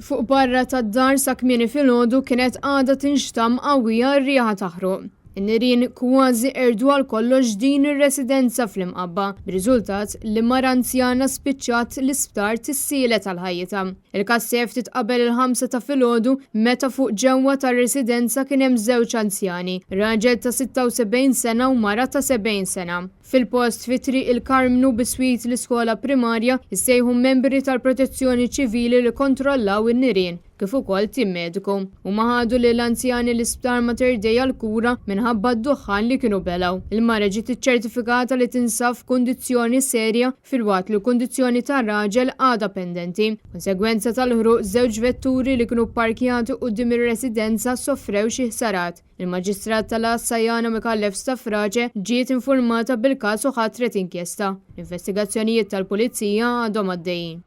Fuq barra tad-dar sa kmieni filgħodu kienet għadha tinxtam qawwija r-riħa taħruq. In-nirien kważi erdu għal kollox din ir-residenza fl-imqabba, b'riżultat li mara anzjana spiċċat l-isptar tissielet għal ħajjitha. Il-każ ftit qabel il-5 ta' filgħodu meta fuq ġewwa tar-residenza kien hemm żewġ anzjani, raġel ta' 76 sena u mara ta' 70 sena. Fil-post fitri il-Karmnu biswit l-iskola primarja jissejħu membri tal-protezzjoni ċivili li kontrollaw in-nirien kif ukoll tim mediku u ħadu li l-anzjani l-isptar Mater Dei għall-kura minħabba d-duħħan li kienu belaw. Il-mara ġiet iċċertifikata li tinsab f'kundizzjoni serja fil-waqt li l-kundizzjoni tar-raġel għadha pendenti. Konsegwenza tal-ħruq żewġ vetturi li kienu pparkjati quddiem ir-residenza soffrew xi ħsarat. Il-Maġistrat tal-Assajana Mikallef Staffrace ġiet informata bil-każ u ħatret inkjesta. L-investigazzjonijiet tal-Pulizija għadhom għaddejjin.